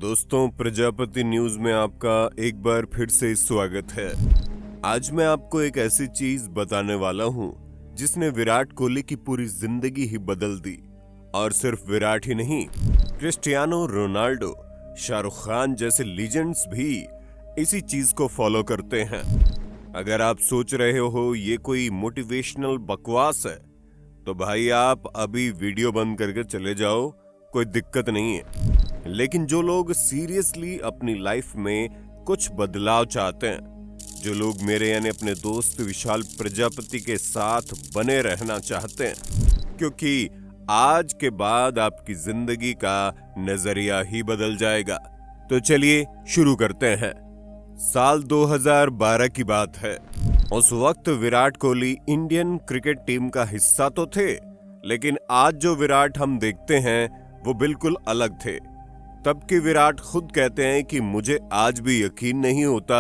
दोस्तों, प्रजापति न्यूज में आपका एक बार फिर से स्वागत है। आज मैं आपको एक ऐसी चीज बताने वाला हूं जिसने विराट कोहली की पूरी जिंदगी ही बदल दी। और सिर्फ विराट ही नहीं, क्रिस्टियानो रोनाल्डो, शाहरुख खान जैसे लीजेंड्स भी इसी चीज को फॉलो करते हैं। अगर आप सोच रहे हो ये कोई मोटिवेशनल बकवास है तो भाई आप अभी वीडियो बंद करके चले जाओ, कोई दिक्कत नहीं है। लेकिन जो लोग सीरियसली अपनी लाइफ में कुछ बदलाव चाहते हैं, जो लोग मेरे यानी अपने दोस्त विशाल प्रजापति के साथ बने रहना चाहते हैं, क्योंकि आज के बाद आपकी जिंदगी का नजरिया ही बदल जाएगा। तो चलिए शुरू करते हैं। साल 2012 की बात है। उस वक्त Virat Kohli Indian cricket team का हिस्सा तो थे, लेकिन आज जो विराट हम देखते हैं वो बिल्कुल अलग थे। तब के विराट खुद कहते हैं कि मुझे आज भी यकीन नहीं होता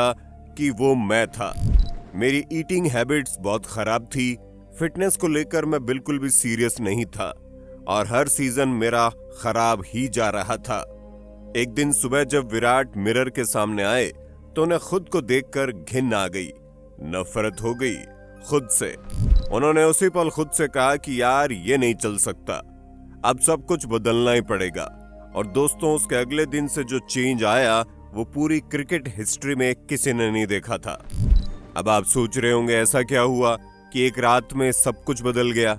कि वो मैं था। मेरी ईटिंग हैबिट्स बहुत खराब थी, फिटनेस को लेकर मैं बिल्कुल भी सीरियस नहीं था और हर सीजन मेरा खराब ही जा रहा था। एक दिन सुबह जब विराट मिरर के सामने आए तो उन्हें खुद को देखकर घिन आ गई, नफरत हो गई खुद से। उन्होंने उसी पल खुद से कहा कि यार ये नहीं चल सकता, अब सब कुछ बदलना ही पड़ेगा। और दोस्तों, उसके अगले दिन से जो चेंज आया वो पूरी क्रिकेट हिस्ट्री में किसी ने नहीं देखा था। अब आप सोच रहे होंगे ऐसा क्या हुआ कि एक रात में सब कुछ बदल गया।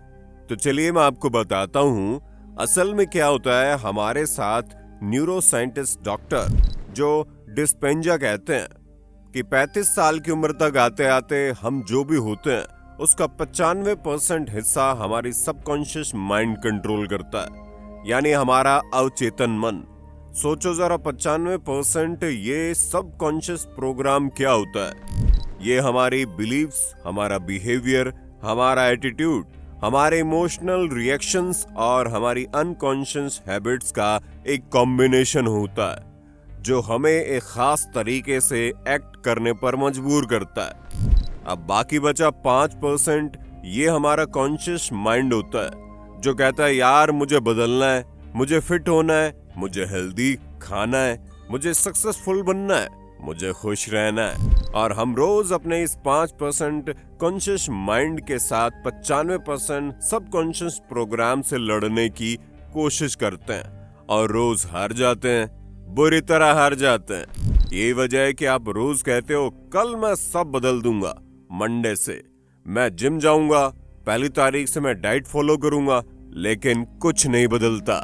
तो चलिए मैं आपको बताता हूं असल में क्या होता है। हमारे साथ न्यूरो साइंटिस्ट डॉक्टर जो डिस्पेंजा कहते हैं कि 35 साल की उम्र तक आते आते हम जो भी होते हैं उसका 95% हिस्सा हमारी सबकॉन्शियस माइंड कंट्रोल करता है, यानी हमारा अवचेतन मन। सोचो जरा, 95% ये सबकॉन्शियस प्रोग्राम क्या होता है? ये हमारी बिलीव्स, हमारा बिहेवियर, हमारा एटीट्यूड, हमारे इमोशनल रिएक्शंस और हमारी अनकॉन्शियस हैबिट्स का एक कॉम्बिनेशन होता है जो हमें एक खास तरीके से एक्ट करने पर मजबूर करता है। अब बाकी बचा 5% ये हमारा कॉन्शियस माइंड होता है जो कहता है यार मुझे बदलना है, मुझे फिट होना है, मुझे हेल्दी खाना है, मुझे सक्सेसफुल बनना है, मुझे खुश रहना है। और हम रोज अपने इस 5% कॉन्शियस माइंड के साथ 95% सबकॉन्शियस प्रोग्राम से लड़ने की कोशिश करते हैं और रोज हार जाते हैं, बुरी तरह हार जाते हैं। ये वजह है कि आप रोज कहते हो कल मैं सब बदल दूंगा, मंडे से मैं जिम जाऊंगा, पहली तारीख से मैं डाइट फॉलो करूंगा, लेकिन कुछ नहीं बदलता।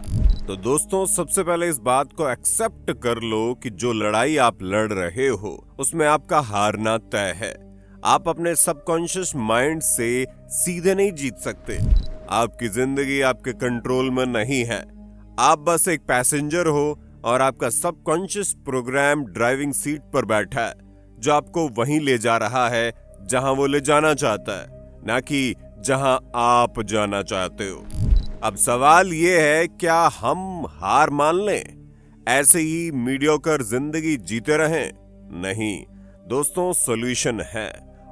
तो दोस्तों, सबसे पहले इस बात को एक्सेप्ट कर लो कि जो लड़ाई आप लड़ रहे हो उसमें आपका हारना तय है। आप अपने सबकॉन्शियस माइंड से सीधे नहीं जीत सकते। आपकी जिंदगी आपके कंट्रोल में नहीं है। आप बस एक पैसेंजर हो और आपका सबकॉन्शियस प्रोग्राम ड्राइविंग सीट पर बैठा है जो आपको वहीं ले जा रहा है जहां वो ले जाना चाहता है, ना कि जहां आप जाना चाहते हो। अब सवाल ये है, क्या हम हार मान लें, ऐसे ही मीडियोकर जिंदगी जीते रहें? नहीं दोस्तों, सॉल्यूशन है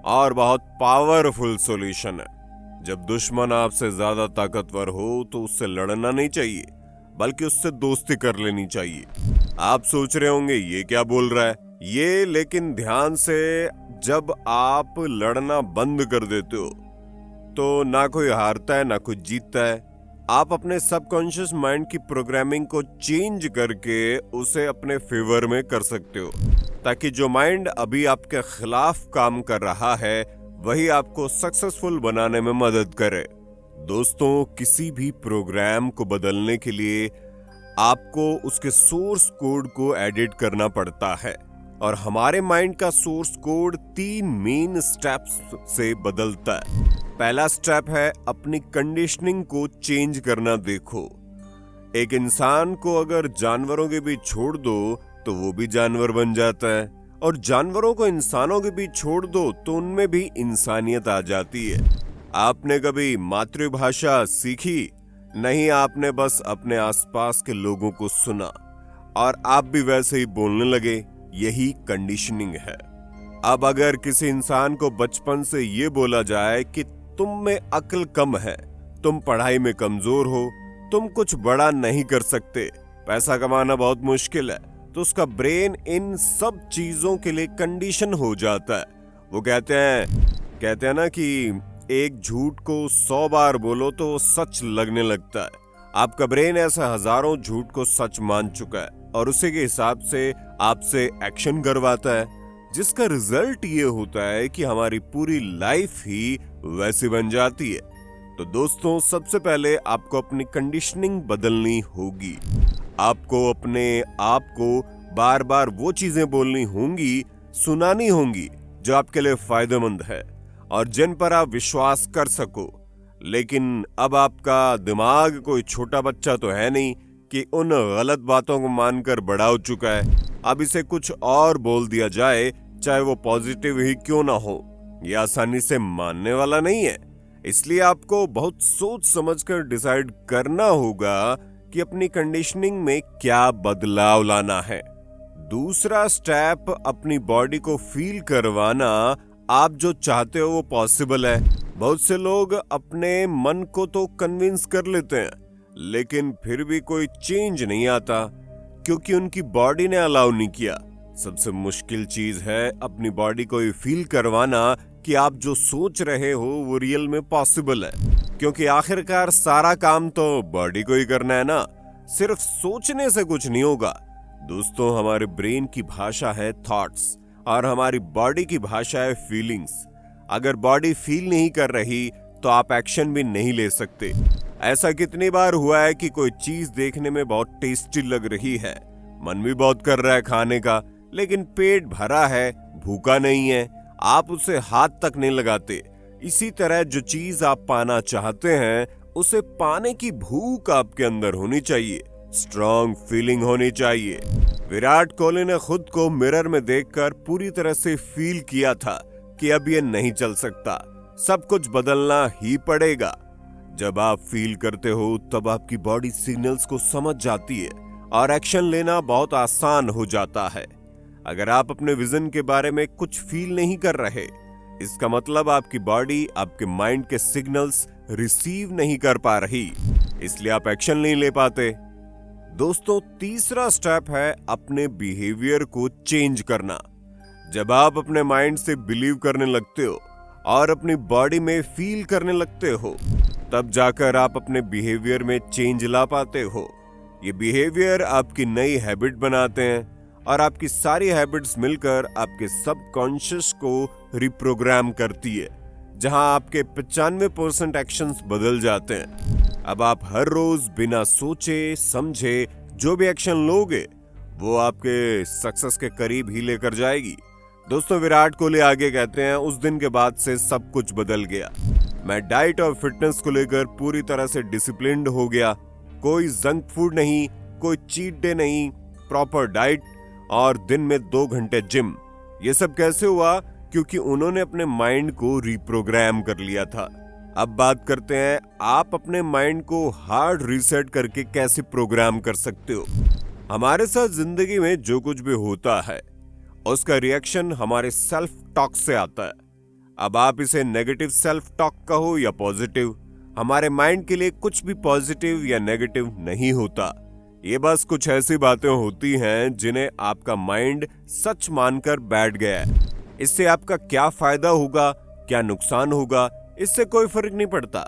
और बहुत पावरफुल सॉल्यूशन है। जब दुश्मन आपसे ज्यादा ताकतवर हो तो उससे लड़ना नहीं चाहिए, बल्कि उससे दोस्ती कर लेनी चाहिए। आप सोच रहे होंगे ये क्या बोल रहा है ये, लेकिन ध्यान से, जब आप लड़ना बंद कर देते हो तो ना कोई हारता है ना कोई जीतता है। आप अपने सबकॉन्शियस माइंड की प्रोग्रामिंग को चेंज करके उसे अपने फेवर में कर सकते हो, ताकि जो माइंड अभी आपके खिलाफ काम कर रहा है वही आपको सक्सेसफुल बनाने में मदद करे। दोस्तों, किसी भी प्रोग्राम को बदलने के लिए आपको उसके सोर्स कोड को एडिट करना पड़ता है और हमारे माइंड का सोर्स कोड 3 मेन स्टेप्स से बदलता है। पहला स्टेप है अपनी कंडीशनिंग को चेंज करना। देखो, एक इंसान को अगर जानवरों के बीच छोड़ दो तो वो भी जानवर बन जाता है, और जानवरों को इंसानों के बीच छोड़ दो तो उनमें भी इंसानियत आ जाती है। आपने कभी मातृभाषा सीखी? नहीं, आपने बस अपने आसपास के लोगों को सुना और आप भी वैसे ही बोलने लगे। यही कंडीशनिंग है। अब अगर किसी इंसान को बचपन से ये बोला जाए कि तुम में अक्ल कम है, तुम पढ़ाई में कमजोर हो, तुम कुछ बड़ा नहीं कर सकते, पैसा कमाना बहुत मुश्किल है, तो उसका ब्रेन इन सब चीजों के लिए कंडीशन हो जाता है। वो कहते हैं ना कि एक झूठ को 100 बार बोलो तो वो सच लगने लगता है। आपका ब्रेन ऐसा हजारों झूठ को सच मान चुका है और उसी के हिसाब से आपसे एक्शन करवाता है, जिसका रिजल्ट ये होता है कि हमारी पूरी लाइफ ही वैसी बन जाती है। तो दोस्तों, सबसे पहले आपको अपनी कंडीशनिंग बदलनी होगी। आपको अपने आप को बार बार वो चीजें बोलनी होंगी, सुनानी होंगी जो आपके लिए फायदेमंद है और जिन पर आप विश्वास कर सको। लेकिन अब आपका दिमाग कोई छोटा बच्चा तो है नहीं कि उन गलत बातों को मानकर बड़ा हो चुका है। अब इसे कुछ और बोल दिया जाए, चाहे वो पॉजिटिव ही क्यों ना हो, ये आसानी से मानने वाला नहीं है। इसलिए आपको बहुत सोच समझकर डिसाइड करना होगा कि अपनी कंडीशनिंग में क्या बदलाव लाना है। दूसरा स्टेप, अपनी बॉडी को फील करवाना। आप जो चाहते हो वो पॉसिबल है। बहुत से लोग अपने मन को तो कन्विंस कर लेते हैं, लेकिन फिर भी कोई चेंज नहीं आता क्योंकि उनकी बॉडी ने अलाउ नहीं किया। सबसे मुश्किल चीज है अपनी बॉडी को ये फील करवाना कि आप जो सोच रहे हो वो रियल में पॉसिबल है, क्योंकि आखिरकार सारा काम तो बॉडी को ही करना है ना। सिर्फ सोचने से कुछ नहीं होगा। दोस्तों, हमारे ब्रेन की भाषा है थॉट्स और हमारी बॉडी की भाषा है फीलिंग्स। अगर बॉडी फील नहीं कर रही तो आप एक्शन भी नहीं ले सकते। ऐसा कितनी बार हुआ है कि कोई चीज देखने में बहुत टेस्टी लग रही है, मन भी बहुत कर रहा है खाने का, लेकिन पेट भरा है, भूखा नहीं है, आप उसे हाथ तक नहीं लगाते। इसी तरह जो चीज आप पाना चाहते हैं उसे पाने की भूख आपके अंदर होनी चाहिए, स्ट्रॉन्ग फीलिंग होनी चाहिए। विराट कोहली ने खुद को मिरर में देखकर पूरी तरह से फील किया था कि अब ये नहीं चल सकता, सब कुछ बदलना ही पड़ेगा। जब आप फील करते हो तब आपकी बॉडी सिग्नल्स को समझ जाती है और एक्शन लेना बहुत आसान हो जाता है। अगर आप अपने विजन के बारे में कुछ फील नहीं कर रहे, इसका मतलब आपकी बॉडी आपके माइंड के सिग्नल्स रिसीव नहीं कर पा रही, इसलिए आप एक्शन नहीं ले पाते। दोस्तों, तीसरा स्टेप है अपने बिहेवियर को चेंज करना। जब आप अपने माइंड से बिलीव करने लगते हो और अपनी बॉडी में फील करने लगते हो, तब जाकर आप अपने बिहेवियर में चेंज ला पाते हो। ये बिहेवियर आपकी नई हैबिट बनाते हैं और आपकी सारी हैबिट्स मिलकर आपके सबकॉन्शियस को रिप्रोग्राम करती है, जहां आपके 95% एक्शंस बदल जाते हैं। अब आप हर रोज बिना सोचे समझे जो भी एक्शन लोगे वो आपके सक्सेस के करीब ही लेकर जाएगी। दोस्तों, विराट कोहली आगे कहते हैं, उस दिन के बाद से सब कुछ बदल गया। मैं डाइट और फिटनेस को लेकर पूरी तरह से डिसिप्लिन्ड हो गया। कोई जंक फूड नहीं, कोई चीट डे नहीं, प्रॉपर डाइट और दिन में 2 घंटे जिम। ये सब कैसे हुआ? क्योंकि उन्होंने अपने माइंड को रिप्रोग्राम कर लिया था। अब बात करते हैं, आप अपने माइंड को हार्ड रीसेट करके कैसे प्रोग्राम कर सकते हो। हमारे साथ जिंदगी में जो कुछ भी होता है उसका रिएक्शन हमारे सेल्फ टॉक से आता है। अब आप इसे नेगेटिव सेल्फ टॉक कहो या पॉजिटिव, हमारे माइंड के लिए कुछ भी पॉजिटिव या नेगेटिव नहीं होता। ये बस कुछ ऐसी बातें होती हैं जिन्हें आपका माइंड सच मानकर बैठ गया है। इससे आपका क्या फायदा होगा, क्या नुकसान होगा, इससे कोई फर्क नहीं पड़ता।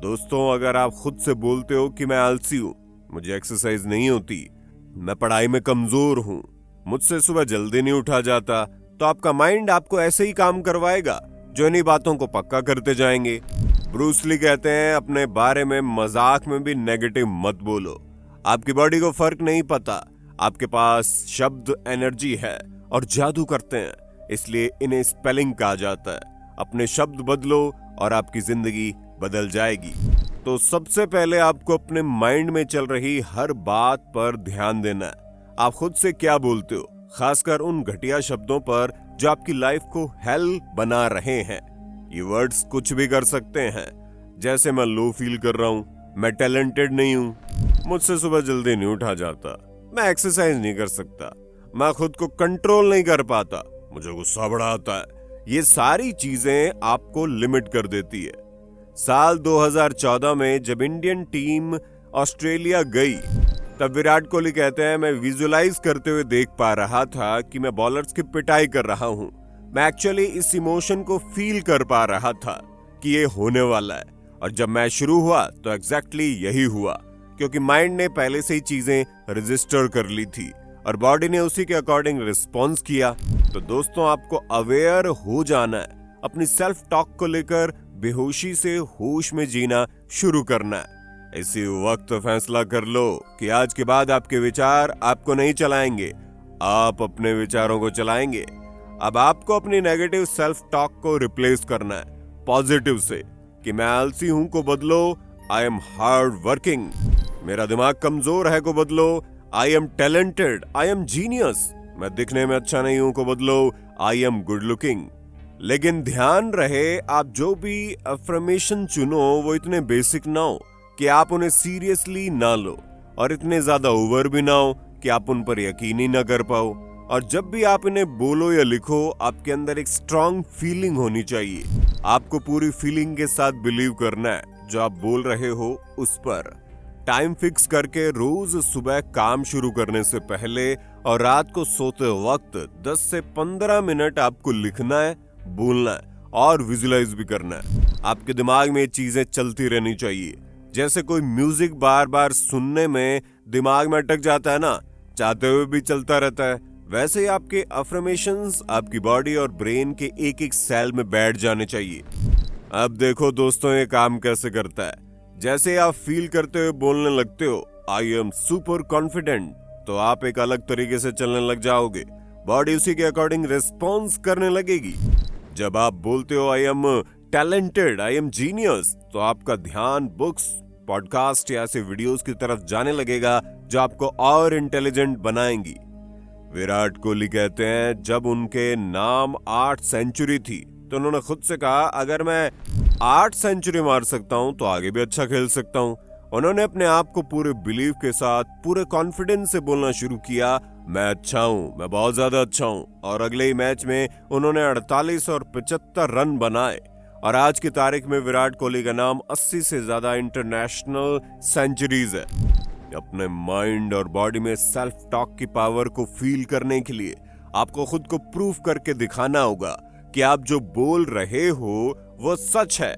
दोस्तों, अगर आप खुद से बोलते हो कि मैं आलसी हूं, मुझे एक्सरसाइज नहीं होती, मैं पढ़ाई में कमजोर हूं, मुझसे सुबह जल्दी नहीं उठा जाता, तो आपका माइंड आपको ऐसे ही काम करवाएगा जो इन्हीं बातों को पक्का करते जाएंगे। ब्रूस ली कहते हैं, अपने बारे में मजाक में भी नेगेटिव मत बोलो। आपकी बॉडी को फर्क नहीं पता, आपके पास शब्द एनर्जी है और जादू करते हैं, इसलिए इन्हें स्पेलिंग कहा जाता है। अपने शब्द बदलो और आपकी जिंदगी बदल जाएगी। तो सबसे पहले आपको अपने माइंड में चल रही हर बात पर ध्यान देना है। आप खुद से क्या बोलते हो, खासकर उन घटिया शब्दों पर जो आपकी लाइफ को हेल बना रहे हैं। ये वर्ड्स कुछ भी कर सकते हैं, जैसे मैं लो फील कर रहा हूँ, मैं टैलेंटेड नहीं हूँ, मुझसे सुबह जल्दी नहीं उठा जाता, मैं एक्सरसाइज नहीं कर सकता, मैं खुद को कंट्रोल नहीं कर पाता, मुझे गुस्सा बड़ा आता है। ये सारी चीजें आपको लिमिट कर देती है। साल 2014 में जब इंडियन टीम ऑस्ट्रेलिया गई तब विराट कोहली कहते हैं, मैं विजुअलाइज करते हुए देख पा रहा था कि मैं बॉलर्स की पिटाई कर रहा हूं। मैं एक्चुअली इस इमोशन को फील कर पा रहा था कि ये होने वाला है, और जब मैच शुरू हुआ तो एग्जैक्टली यही हुआ, क्योंकि माइंड ने पहले से ही चीजें रजिस्टर कर ली थी और बॉडी ने उसी के अकॉर्डिंग रिस्पॉन्स किया। तो दोस्तों, आपको अवेयर हो जाना है, अपनी सेल्फ टॉक को लेकर बेहोशी से होश में जीना शुरू करना है। इसी वक्त फैसला कर लो कि आज के बाद आपके विचार आपको नहीं चलाएंगे, आप अपने विचारों को चलाएंगे। अब आपको अपनी नेगेटिव सेल्फ टॉक को रिप्लेस करना है पॉजिटिव से कि मैं आलसी हूं को बदलो, आई एम हार्ड वर्किंग। मेरा दिमाग कमजोर है को बदलो, I am talented, I am genius. मैं दिखने में अच्छा नहीं हूं को बदलो, आई एम गुड लुकिंग। लेकिन ध्यान रहे, आप जो भी अफर्मेशन चुनो वो इतने बेसिक ना हो कि आप उन्हें सीरियसली ना लो, और इतने ज्यादा ओवर भी ना हो कि आप उन पर यकीन ही ना कर पाओ। और जब भी आप इन्हें बोलो या लिखो, आपके अंदर एक स्ट्रांग फीलिंग होनी चाहिए। आपको पूरी फीलिंग के साथ बिलीव करना है जो आप बोल रहे हो उस पर। टाइम फिक्स करके रोज सुबह काम शुरू करने से पहले और रात को सोते वक्त 10 से 15 मिनट आपको लिखना है, बोलना है और विजुलाइज भी करना है। आपके दिमाग में ये चीजें चलती रहनी चाहिए। जैसे कोई म्यूजिक बार बार सुनने में दिमाग में अटक जाता है ना, चाहते हुए भी चलता रहता है, वैसे ही आपके अफर्मेशंस आपकी बॉडी और ब्रेन के एक एक सेल में बैठ जाने चाहिए। अब देखो दोस्तों, ये काम कैसे करता है। जैसे आप फील करते हुए बोलने लगते हो, आई एम सुपर कॉन्फिडेंट, तो आप एक अलग तरीके से चलने लग जाओगे, बॉडी उसी के अकॉर्डिंग रिस्पॉन्स करने लगेगी। जब आप बोलते हो I am talented, I am genius, तो आपका ध्यान बुक्स, पॉडकास्ट या ऐसे वीडियोस की तरफ जाने लगेगा जो आपको और इंटेलिजेंट बनाएंगी। विराट कोहली कहते हैं, जब उनके नाम 8 सेंचुरी थी तो उन्होंने खुद से कहा, अगर मैं 8 सेंचुरी मार सकता हूं तो आगे भी अच्छा खेल सकता हूं। उन्होंने अपने आप को पूरे बिलीव के साथ, पूरे कॉन्फिडेंस से बोलना शुरू किया, मैं अच्छा हूं, मैं बहुत ज्यादा अच्छा हूं। और अगले ही मैच में उन्होंने 48 और 75 रन बनाए, और आज की तारीख में विराट कोहली का नाम 80 से ज्यादा इंटरनेशनल सेंचुरीज है। अपने माइंड और बॉडी में सेल्फ टॉक की पावर को फील करने के लिए आपको खुद को प्रूफ करके दिखाना होगा कि आप जो बोल रहे हो वो सच है।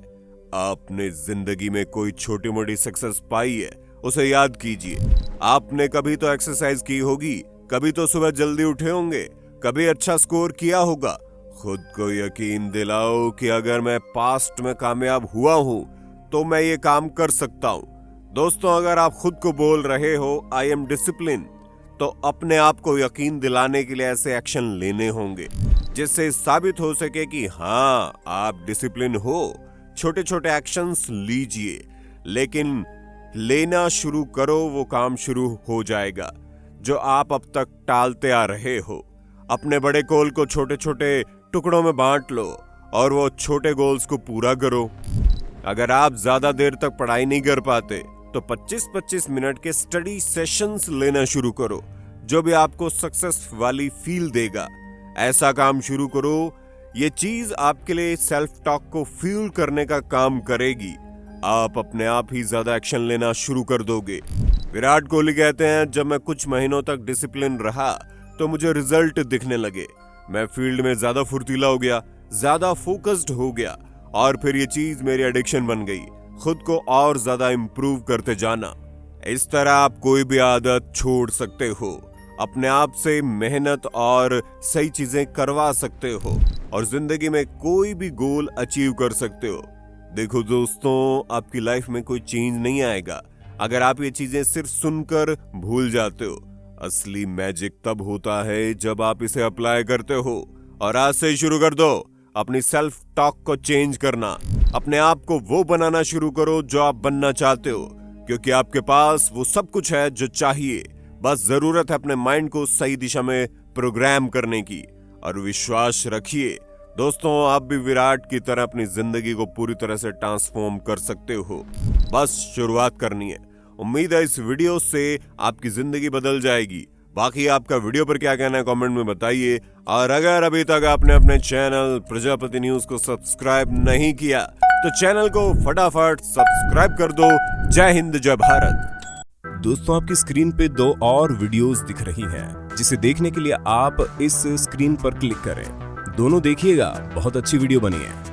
आपने जिंदगी में कोई छोटी मोटी सक्सेस पाई है, उसे याद कीजिए। आपने कभी तो एक्सरसाइज की होगी, कभी तो सुबह जल्दी उठे होंगे, कभी अच्छा स्कोर किया होगा। खुद को यकीन दिलाओ कि अगर मैं पास्ट में कामयाब हुआ हूं तो मैं ये काम कर सकता हूं। दोस्तों, अगर आप खुद को बोल रहे हो आई एम डिसिप्लिन, तो अपने आप को यकीन दिलाने के लिए ऐसे एक्शन लेने होंगे जिससे साबित हो सके कि हाँ, आप डिसिप्लिन हो। छोटे छोटे एक्शंस लीजिए, लेकिन लेना शुरू करो, वो काम शुरू हो जाएगा जो आप अब तक टालते आ रहे हो। अपने बड़े गोल को छोटे छोटे टुकड़ों में बांट लो और वो छोटे गोल्स को पूरा करो। अगर आप ज्यादा देर तक पढ़ाई नहीं कर पाते तो 25-25 मिनट के स्टडी सेशंस लेना शुरू करो, जो भी आपको सक्सेस वाली फील देगा। ऐसा काम शुरू करो, ये चीज आपके लिए सेल्फ टॉक को फ्यूल करने का काम करेगी। आप अपने आप ही ज्यादा एक्शन लेना शुरू कर दोगे। विराट कोहली कहते हैं, जब मैं कुछ महीनों तक डिसिप्लिन रहा तो मुझे रिजल्ट दिखने लगे। मैं फील्ड में ज्यादा फुर्तीला हो गया, ज्यादा फोकस्ड हो गया, और फिर ये चीज मेरी एडिक्शन बन गई, खुद को और ज्यादा इंप्रूव करते जाना। इस तरह आप कोई भी आदत छोड़ सकते हो, अपने आप से मेहनत और सही चीजें करवा सकते हो, और जिंदगी में कोई भी गोल अचीव कर सकते हो। देखो दोस्तों, आपकी लाइफ में कोई चेंज नहीं आएगा अगर आप ये चीजें सिर्फ सुनकर भूल जाते हो। असली मैजिक तब होता है जब आप इसे अप्लाई करते हो। और आज से शुरू कर दो अपनी सेल्फ टॉक को चेंज करना। अपने आप को वो बनाना शुरू करो जो आप बनना चाहते हो, क्योंकि आपके पास वो सब कुछ है जो चाहिए। बस जरूरत है अपने माइंड को सही दिशा में प्रोग्राम करने की। और विश्वास रखिए दोस्तों, आप भी विराट की तरह अपनी जिंदगी को पूरी तरह से ट्रांसफॉर्म कर सकते हो। बस शुरुआत करनी है। उम्मीद है इस वीडियो से आपकी जिंदगी बदल जाएगी। बाकी आपका वीडियो पर क्या कहना है कमेंट में बताइए। और अगर अभी तक आपने अपने चैनल प्रजापति न्यूज को सब्सक्राइब नहीं किया तो चैनल को फटाफट सब्सक्राइब कर दो। जय हिंद, जय भारत। दोस्तों आपकी स्क्रीन पे 2 और वीडियोस दिख रही हैं, जिसे देखने के लिए आप इस स्क्रीन पर क्लिक करें। दोनों देखिएगा, बहुत अच्छी वीडियो बनी है।